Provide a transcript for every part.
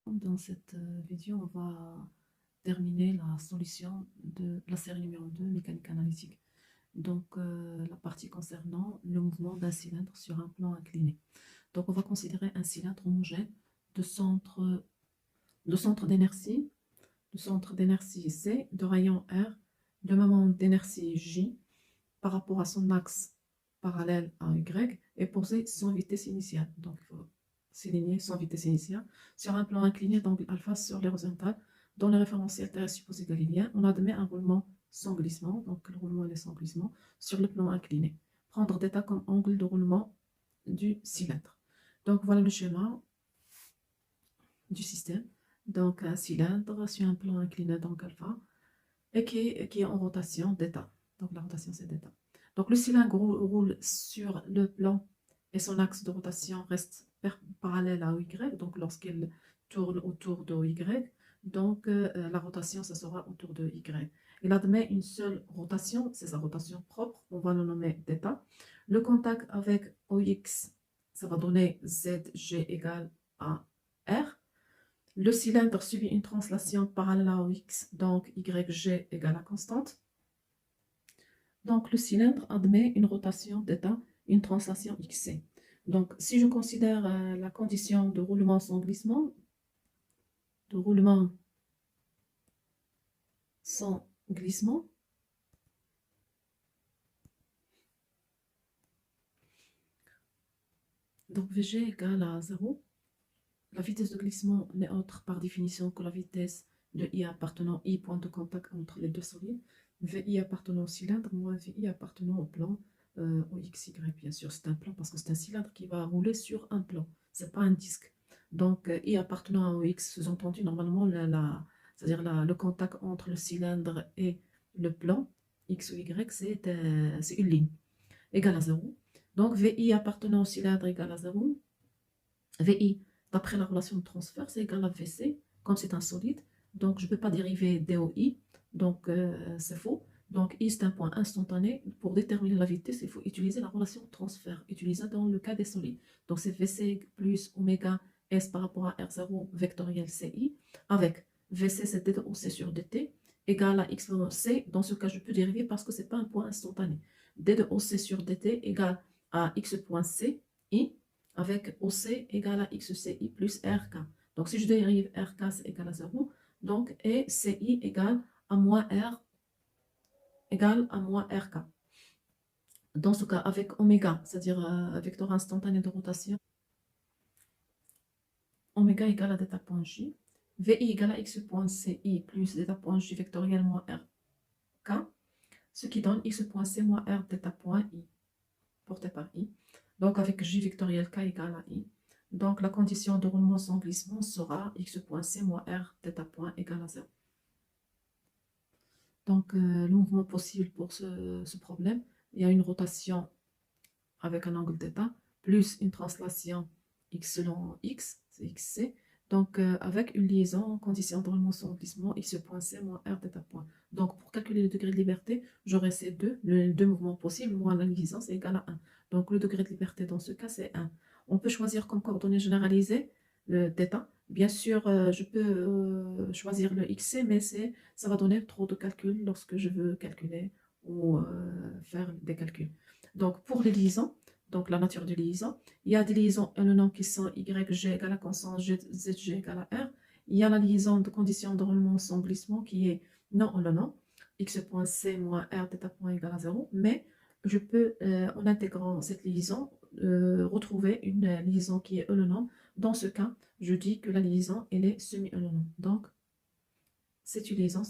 Dans cette vidéo, on va terminer la solution de la série numéro 2, mécanique analytique. Donc, la partie concernant le mouvement d'un cylindre sur un plan incliné. Donc, on va considérer un cylindre homogène de centre d'inertie, C, de rayon R, de moment d'inertie J par rapport à son axe parallèle à Y est posé sans vitesse initiale. Donc, il faut s'aligner sans vitesse initiale sur un plan incliné d'angle alpha sur l'horizontale dont le référentiel terre est supposé galiléen. On admet un roulement sans glissement, donc le roulement est sans glissement, sur le plan incliné. Prendre d'état comme angle de roulement du cylindre. Donc, voilà le schéma du système. Donc, un cylindre sur un plan incliné d'angle alpha et qui est en rotation d'état. Donc, la rotation, c'est d'état. Donc, le cylindre roule sur le plan et son axe de rotation reste parallèle à Y. Donc, lorsqu'il tourne autour de Y, donc la rotation, ça sera autour de Y. Il admet une seule rotation, c'est sa rotation propre, on va le nommer d'état. Le contact avec OX, ça va donner ZG égale à R. Le cylindre subit une translation parallèle à X, donc YG égale à constante. Donc le cylindre admet une rotation d'état, une translation XC. Donc si je considère la condition de roulement sans glissement, de roulement sans glissement, donc VG égale à 0. La vitesse de glissement n'est autre par définition que la vitesse de I appartenant I point de contact entre les deux solides, VI appartenant au cylindre moins VI appartenant au plan, au XY bien sûr, c'est un plan parce que c'est un cylindre qui va rouler sur un plan, c'est pas un disque. Donc I appartenant au X, sous-entendu normalement c'est-à-dire le contact entre le cylindre et le plan, X ou Y, c'est une ligne, égale à 0. Donc VI appartenant au cylindre égale à 0, VI, d'après la relation de transfert, c'est égal à VC, comme c'est un solide. Donc, je ne peux pas dériver DOI, donc c'est faux. Donc, I, c'est un point instantané. Pour déterminer la vitesse, il faut utiliser la relation de transfert, utilisée dans le cas des solides. Donc, c'est VC plus oméga S par rapport à R0 vectoriel CI, avec VC, c'est D de OC sur DT, égale à X fois C. Dans ce cas, je peux dériver parce que ce n'est pas un point instantané. D de OC sur DT égale à X point C, I, avec OC égale à XCI plus RK. Donc, si je dérive RK, c'est égal à 0. Donc, et CI égale à moins R égale à moins RK. Dans ce cas, avec oméga, c'est-à-dire vecteur instantané de rotation, oméga égale à d'état point J, VI égale à X point CI plus d'état point J vectoriel moins RK, ce qui donne X point C moins R d'état point I, porté par I. Donc, avec J vectoriel K égale à I. Donc, la condition de roulement sans glissement sera X point C moins R θ point égale à 0. Donc, le mouvement possible pour ce problème, il y a une rotation avec un angle θ, plus une translation x selon x, c'est xc. Donc, avec une liaison, condition de roulement sans glissement, x point c moins r θ point. Donc, pour calculer le degré de liberté, j'aurai ces les deux mouvements possibles, moins la liaison, c'est égal à 1. Donc, le degré de liberté dans ce cas, c'est 1. On peut choisir comme coordonnée généralisée le θ. Bien sûr, je peux choisir le xc, mais ça va donner trop de calculs lorsque je veux calculer ou faire des calculs. Donc, pour les liaisons, donc la nature de liaison, il y a des liaisons éléments qui sont YG égale à constante ZG égale à R. Il y a la liaison de conditions de roulement sans glissement qui est non élément, X point C moins R θ point égale à 0. Mais je peux, en intégrant cette liaison, retrouver une liaison qui est élément. Dans ce cas, je dis que la liaison, elle est semi-élément. Donc, c'est une liaison,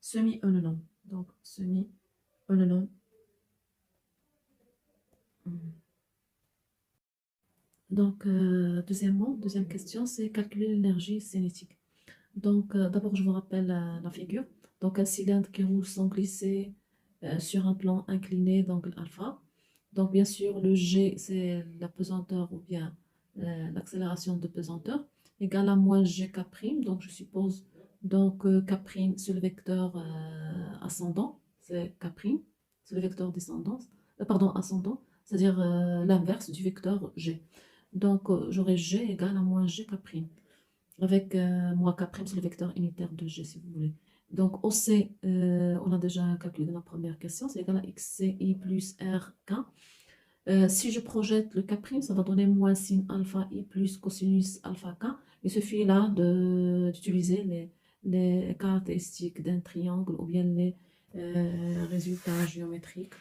semi-élément. Donc, semi-élément. Donc, deuxième question, c'est calculer l'énergie cinétique. Donc, d'abord, je vous rappelle la figure. Donc, un cylindre qui roule sans glisser sur un plan incliné d'angle alpha. Donc, bien sûr, le G, c'est la pesanteur ou bien l'accélération de pesanteur, égale à moins Gk'. Donc, je suppose, donc, K', c'est le vecteur ascendant, c'est K', c'est le vecteur descendant, pardon, ascendant, c'est-à-dire l'inverse du vecteur G. Donc, j'aurai G égale à moins G K', avec moins K', c'est le vecteur unitaire de G, si vous voulez. Donc, OC, on a déjà calculé dans la première question, c'est égal à XCI plus RK. Si je projette le K', ça va donner moins sin alpha I plus cosinus alpha K. Il suffit là d'utiliser les caractéristiques d'un triangle ou bien les résultats géométriques,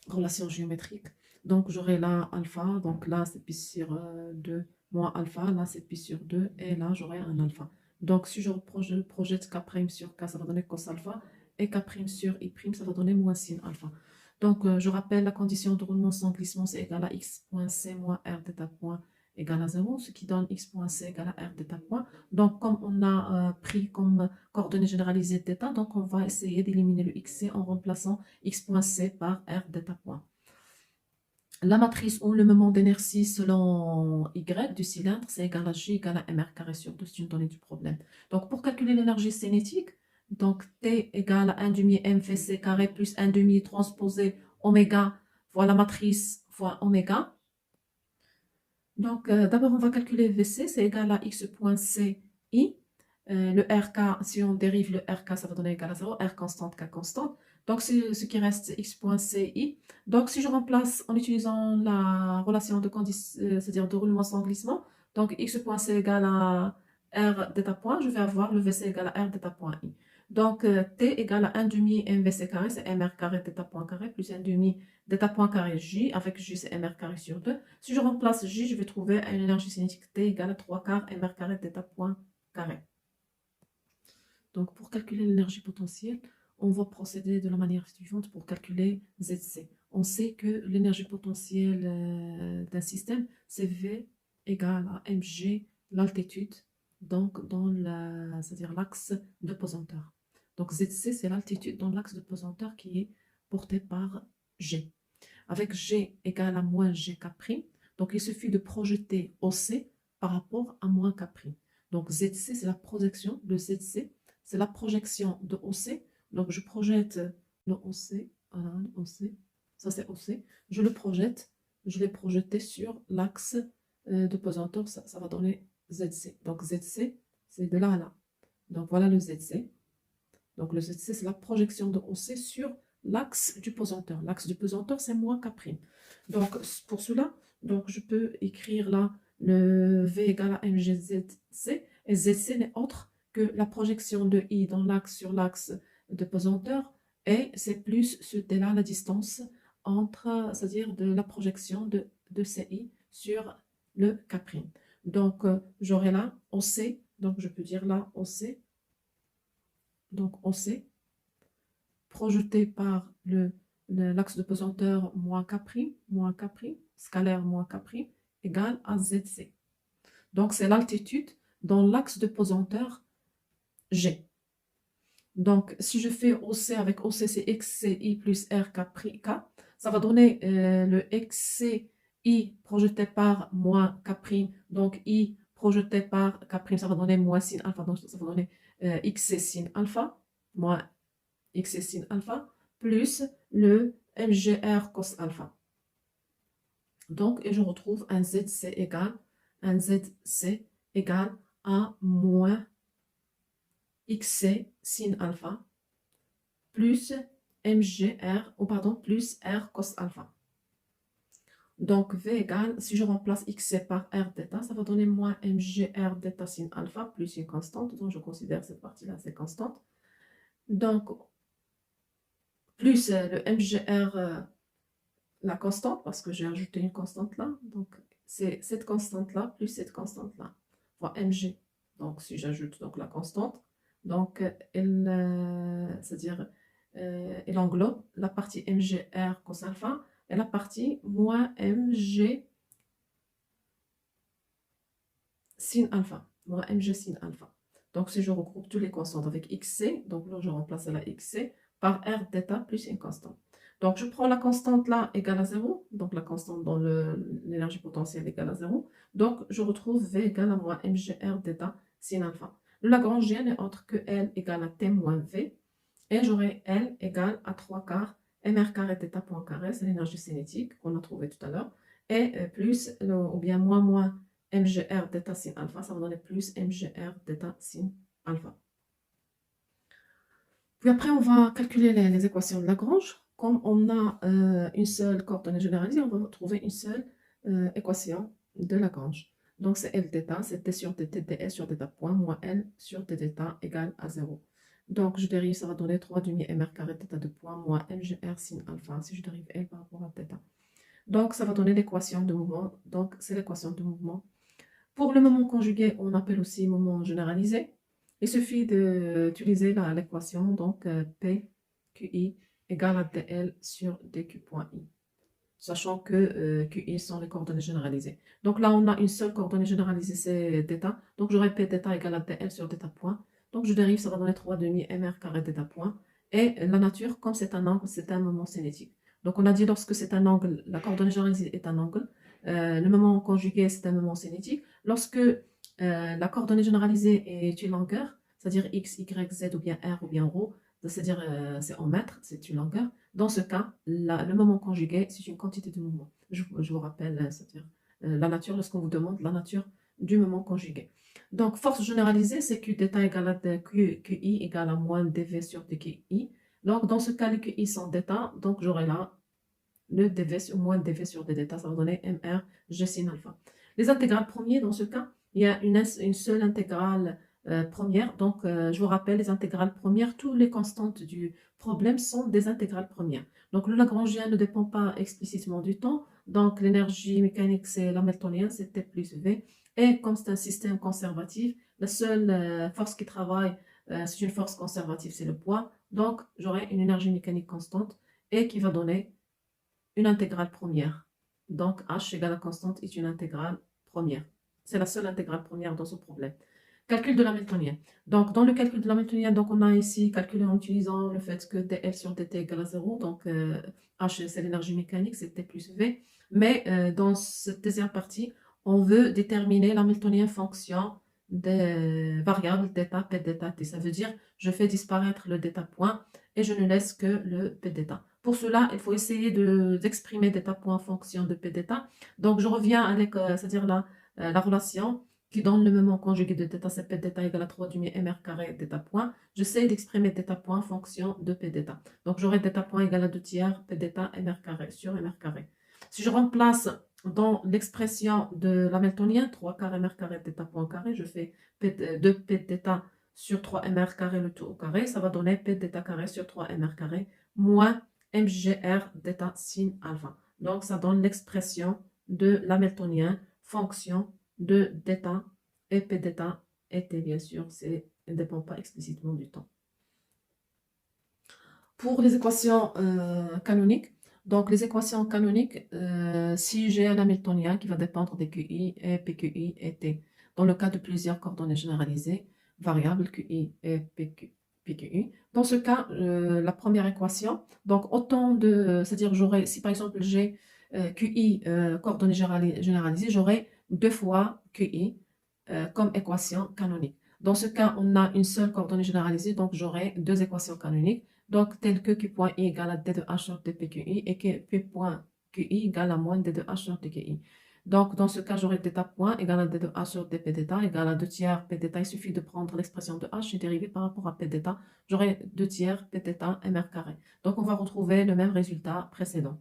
relations géométriques. Donc, j'aurai là alpha, donc là c'est pi sur 2 moins alpha, là c'est pi sur 2, et là j'aurai un alpha. Donc, si je projette K' sur K, ça va donner cos alpha, et K' sur I', ça va donner moins sin alpha. Donc, je rappelle la condition de roulement sans glissement, c'est égal à x point c moins r d'état point égale à 0, ce qui donne x point c égale à r d'état point. Donc, comme on a pris comme coordonnées généralisées d'état, donc on va essayer d'éliminer le xc en remplaçant x point c par r d'état point. La matrice ou le moment d'inertie selon y du cylindre, c'est égal à J égale à mr carré sur 2, c'est une donnée du problème. Donc, pour calculer l'énergie cinétique, donc T égale à 1 demi mvc carré plus 1 demi transposé oméga fois la matrice fois oméga. Donc, d'abord, on va calculer Vc, c'est égal à x point ci. Le RK, si on dérive le RK, ça va donner égal à 0. R constante, K constante. Donc, ce qui reste, x point ci. Donc, si je remplace en utilisant la relation de condition, c'est-à-dire de roulement sans glissement, donc x point c égale à r d'état point, je vais avoir le Vc égal à r d'état point i. Donc, T égale à 1 demi mvc carré, c'est mr carré d'état point carré, plus 1 demi d'état point carré J, avec J c'est mr carré sur 2. Si je remplace J, je vais trouver une énergie cinétique T égale à 3 quarts mr carré d'état point carré. Donc, pour calculer l'énergie potentielle, on va procéder de la manière suivante pour calculer ZC. On sait que l'énergie potentielle d'un système, c'est V égale à mg, l'altitude, donc dans c'est-à-dire l'axe de pesanteur. Donc, ZC, c'est l'altitude dans l'axe de pesanteur qui est porté par G. Avec G égale à moins Gk', donc il suffit de projeter OC par rapport à moins K'. Donc, ZC, c'est la projection de ZC, c'est la projection de OC. Donc, je projette le OC, voilà, le OC, ça c'est OC. Je le projette, je l'ai projeté sur l'axe de pesanteur, ça va donner ZC. Donc, ZC, c'est de là à là. Donc, voilà le ZC. Donc, le ZC, c'est la projection de OC sur l'axe du pesanteur. L'axe du pesanteur, c'est moins K'. Donc, pour cela, donc, je peux écrire là le V égale à mgzc, et ZC n'est autre que la projection de I dans l'axe sur l'axe de pesanteur, et c'est plus ce là la distance entre, c'est-à-dire de la projection de CI sur le K'. Donc, j'aurai là OC, donc je peux dire là OC, donc OC, projeté par l'axe de pesanteur moins K', scalaire moins K', égale à ZC. Donc, c'est l'altitude dans l'axe de pesanteur G. Donc, si je fais OC avec OC, c'est XCI plus RK', ça va donner le XCI projeté par moins K', donc I projeté par K', ça va donner moins sin alpha, donc ça va donner XC sin alpha, moins XC sin alpha, plus le MGR cos alpha. Donc, et je retrouve un ZC égale à moins XC sin alpha plus MGR, ou pardon, plus R cos alpha. Donc, V égale, si je remplace XC par R d'état, ça va donner moins MGR d'état sin alpha plus une constante, donc je considère cette partie-là, c'est constante. Donc, plus le MGR, la constante, parce que j'ai ajouté une constante là, donc c'est cette constante-là plus cette constante-là, fois mg. Donc, si j'ajoute donc la constante, donc c'est-à-dire elle englobe la partie mgr cos alpha et la partie moins mg sin alpha, moins mg sin alpha. Donc, si je regroupe toutes les constantes avec xc, donc là je remplace la xc par r d'état plus une constante. Donc, je prends la constante là égale à 0, donc la constante dans l'énergie potentielle égale à 0. Donc, je retrouve V égale à moins mgr d'état sin alpha. Le Lagrangien n'est autre que L égale à T moins V, et j'aurai L égale à 3 quarts mr carré d'état point carré, c'est l'énergie cinétique qu'on a trouvé tout à l'heure, et plus, ou bien moins mgr d'état sin alpha, ça va donner plus mgr d'état sin alpha. Puis après, on va calculer les équations de Lagrange. Comme on a une seule coordonnée généralisée, on va trouver une seule équation de Lagrange. Donc, c'est L θ, c'est T sur dt, ds sur θ point, moins L sur dθ égale à 0. Donc, je dérive, ça va donner 3 demi mr carré θ de point, moins mgr sin alpha, si je dérive L par rapport à θ. Donc, ça va donner l'équation de mouvement. Donc, c'est l'équation de mouvement. Pour le moment conjugué, on appelle aussi moment généralisé. Il suffit d'utiliser l'équation, donc PQI égale à DL sur DQ point I, sachant que QI sont les coordonnées généralisées. Donc là, on a une seule coordonnée généralisée, c'est θ. Donc j'aurai P θ égale à DL sur θ point. Donc je dérive, ça va donner 3 demi mr carré θ point. Et la nature, comme c'est un angle, c'est un moment cinétique. Donc on a dit lorsque c'est un angle, la coordonnée généralisée est un angle. Le moment conjugué, c'est un moment cinétique. Lorsque la coordonnée généralisée est une longueur, c'est-à-dire x, y, z ou bien r ou bien ρ, c'est-à-dire c'est en mètres, c'est une longueur. Dans ce cas, le moment conjugué, c'est une quantité de mouvement. Je vous rappelle, c'est-à-dire la nature, lorsqu'on vous demande la nature du moment conjugué. Donc, force généralisée, c'est Q θ égale à QI égale à moins dv sur dqi. Donc, dans ce cas, les QI sont θ, donc j'aurai là le dv sur moins dv sur dθ, ça va donner mr g sin alpha. Les intégrales premières, dans ce cas, il y a une seule intégrale première. Donc, je vous rappelle, les intégrales premières, toutes les constantes du problème sont des intégrales premières. Donc, le Lagrangien ne dépend pas explicitement du temps. Donc, l'énergie mécanique, c'est l'hamiltonien, c'est T plus V. Et comme c'est un système conservatif, la seule force qui travaille, c'est une force conservative, c'est le poids. Donc, j'aurai une énergie mécanique constante et qui va donner une intégrale première. Donc, h égale à constante est une intégrale première. C'est la seule intégrale première dans ce problème. Calcul de l'hamiltonien. Donc, dans le calcul de l'hamiltonien, donc on a ici calculé en utilisant le fait que dl sur dt égale à 0. Donc, h, c'est l'énergie mécanique, c'est t plus v. Mais dans cette deuxième partie, on veut déterminer l'hamiltonien fonction des variables θ, p θ, t. Ça veut dire, je fais disparaître le θ point et je ne laisse que le p θ. Pour cela, il faut essayer d'exprimer θ point en fonction de p θ. Donc, je reviens avec, c'est-à-dire la relation qui donne le moment conjugué de θ, c'est p θ égale à 3 demi mr carré θ point. J'essaie d'exprimer θ point en fonction de p θ. Donc, j'aurai θ point égale à 2 tiers p θ mr carré sur mr carré. Si je remplace dans l'expression de l'hamiltonien, 3 carré mr carré θ point carré, je fais 2 p θ sur 3 mr carré le tout au carré, ça va donner p θ carré sur 3 mr carré moins mgr θ sin alpha. Donc, ça donne l'expression de l'hamiltonien fonction de θ et p θ et t, bien sûr, ne dépend pas explicitement du temps. Pour les équations canoniques, donc les équations canoniques, si j'ai un hamiltonien qui va dépendre des QI et PQI et T, dans le cas de plusieurs coordonnées généralisées, variables QI et PQI, dans ce cas, la première équation, donc autant de, c'est-à-dire j'aurai, si par exemple j'ai QI coordonnées généralisées, j'aurai 2 fois QI comme équation canonique. Dans ce cas, on a une seule coordonnée généralisée, donc j'aurai 2 équations canoniques. Donc, tel que Q point I égale à D de H sur DPQI et que P point QI égale à moins D de H sur DQI. Donc, dans ce cas, j'aurai θ point égale à D de H sur dP θ égale à 2 tiers P θ. Il suffit de prendre l'expression de H et dériver par rapport à P θ. J'aurai 2 tiers P θ mr carré. Donc, on va retrouver le même résultat précédent.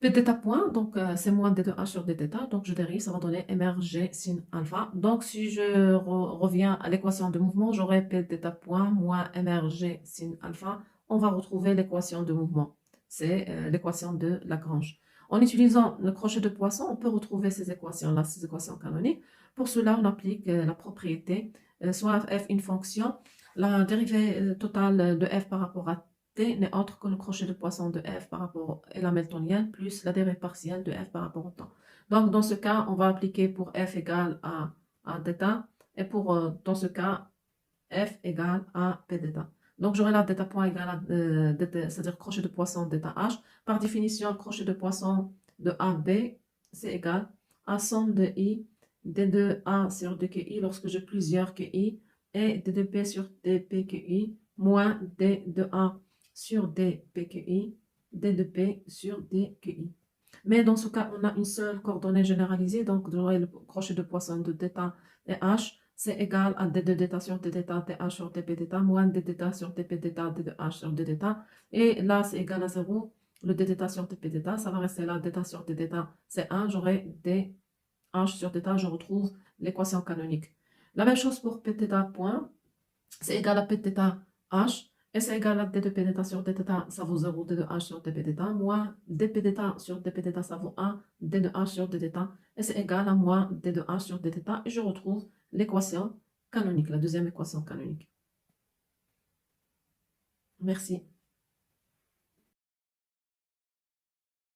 P θ point, donc c'est moins d de h sur dθ, donc je dérive, ça va donner mrg sin alpha. Donc si je reviens à l'équation de mouvement, j'aurai P θ point moins mrg sin alpha. On va retrouver l'équation de mouvement. C'est l'équation de Lagrange. En utilisant le crochet de Poisson, on peut retrouver ces équations-là, ces équations canoniques. Pour cela, on applique la propriété, soit f une fonction, la dérivée totale de f par rapport à T n'est autre que le crochet de Poisson de f par rapport à l'hamiltonien plus la dérivée partielle de f par rapport au temps. Donc, dans ce cas, on va appliquer pour f égale à θ et pour, dans ce cas, f égale à p θ. Donc, j'aurai là θ point égale à c'est-à-dire crochet de Poisson θ h. Par définition, crochet de Poisson de AB, c'est égal à somme de i d de a sur dqi lorsque j'ai plusieurs qi et d de p sur dpqi moins d de a sur dPQI, d de P sur dQI. Mais dans ce cas, on a une seule coordonnée généralisée. Donc, j'aurai le crochet de poisson de θ et h. C'est égal à d de θ sur d θ, th sur dp θ, moins d θ sur dp θ, d de h sur d θ. Et là, c'est égal à 0. Le d θ sur dp θ, ça va rester là. D sur d θ, c'est 1. J'aurai d h sur θ. Je retrouve l'équation canonique. La même chose pour p θ point. C'est égal à p θ h. Et c'est égal à d de p θ sur d θ, ça vaut 0, d de h sur dp θ, moins dp θ sur dp θ, ça vaut 1, d de h sur d θ, et c'est égal à moins d de h sur d θ, et je retrouve l'équation canonique, la deuxième équation canonique. Merci.